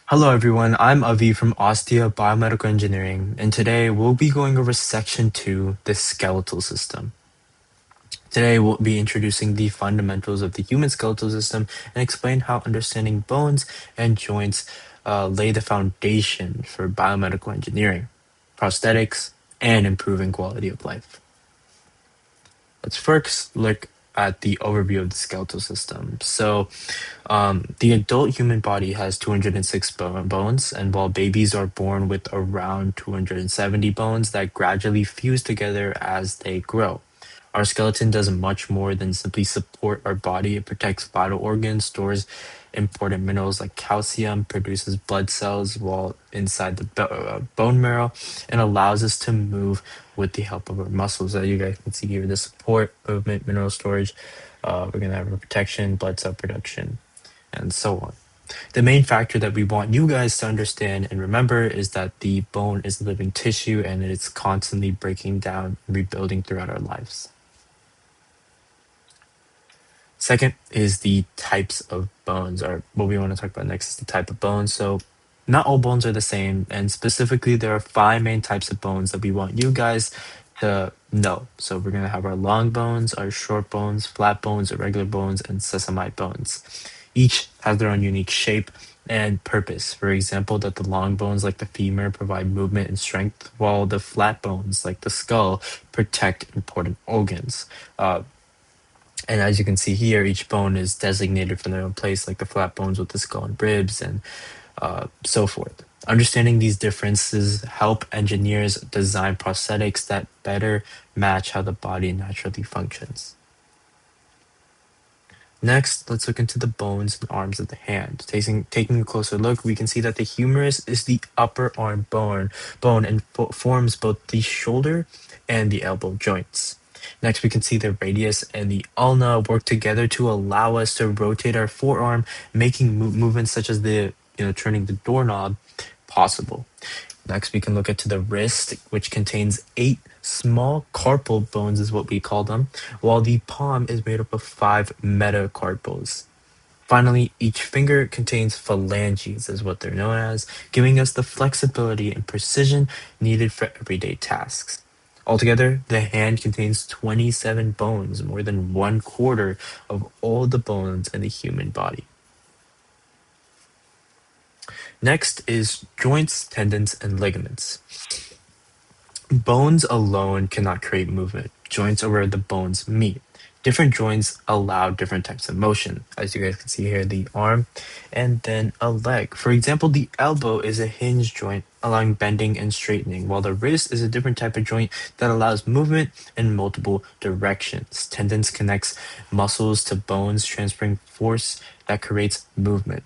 Hello everyone, I'm Avi from Ostia Biomedical Engineering, and today we'll be going over section 2, the skeletal system. Today we'll be introducing the fundamentals of the human skeletal system and explain how understanding bones and joints lay the foundation for biomedical engineering, prosthetics, and improving quality of life. Let's first look at the overview of the skeletal system. The adult human body has 206 bones, and while babies are born with around 270 bones that gradually fuse together as they grow. Our skeleton does much more than simply support our body. It protects vital organs, stores important minerals like calcium, produces blood cells while inside the bone marrow, and allows us to move with the help of our muscles. As you guys can see here, the support, movement, mineral storage. We're going to have protection, blood cell production, and so on. The main factor that we want you guys to understand and remember is that the bone is living tissue and it's constantly breaking down and rebuilding throughout our lives. Second is the types of bones, or what we want to talk about next is the type of bones. So, not all bones are the same, and specifically, there are five main types of bones that we want you guys to know. So, we're going to have our long bones, our short bones, flat bones, irregular bones, and sesamite bones. Each has their own unique shape and purpose. For example, that the long bones, like the femur, provide movement and strength, while the flat bones, like the skull, protect important organs. And as you can see here, each bone is designated for their own place, like the flat bones with the skull and ribs, and so forth. Understanding these differences help engineers design prosthetics that better match how the body naturally functions. Next, let's look into the bones and arms of the hand. Taking a closer look, we can see that the humerus is the upper arm bone and forms both the shoulder and the elbow joints. Next, we can see the radius and the ulna work together to allow us to rotate our forearm, making movements such as turning the doorknob possible. Next, we can look into the wrist, which contains 8 small carpal bones, is what we call them, while the palm is made up of 5 metacarpals. Finally, each finger contains phalanges, is what they're known as, giving us the flexibility and precision needed for everyday tasks. Altogether, the hand contains 27 bones, more than 1/4 of all the bones in the human body. Next is joints, tendons, and ligaments. Bones alone cannot create movement. Joints are where the bones meet. Different joints allow different types of motion. As you guys can see here, the arm and then a leg. For example, the elbow is a hinge joint allowing bending and straightening, while the wrist is a different type of joint that allows movement in multiple directions. Tendons connects muscles to bones, transferring force that creates movement.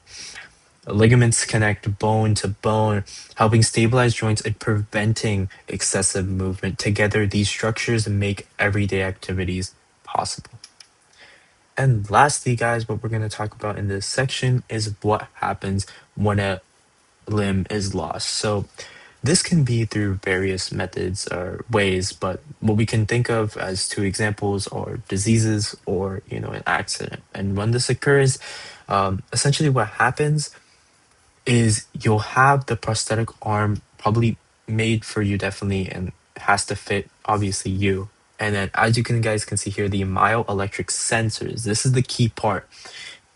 Ligaments connect bone to bone, helping stabilize joints and preventing excessive movement. Together, these structures make everyday activities possible. And lastly, guys, what we're going to talk about in this section is what happens when a limb is lost. So, this can be through various methods or ways, but what we can think of as two examples are diseases or, an accident. And when this occurs, essentially what happens is you'll have the prosthetic arm probably made for you definitely and has to fit obviously you. And then as you can guys can see here, the myoelectric sensors. This is the key part.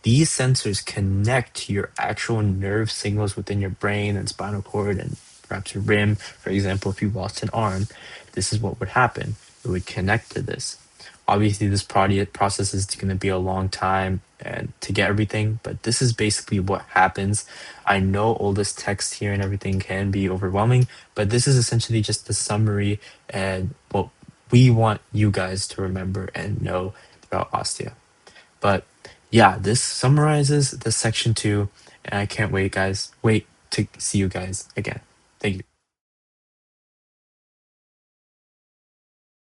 These sensors connect to your actual nerve signals within your brain and spinal cord and perhaps your rim. For example, if you lost an arm, this is what would happen. It would connect to this. Obviously, this process is going to be a long time and to get everything, but this is basically what happens. I know all this text here and everything can be overwhelming, but this is essentially just the summary and what we want you guys to remember and know about Ostia. But yeah, this summarizes the section 2, and I can't wait, guys. Wait to see you guys again. Thank you.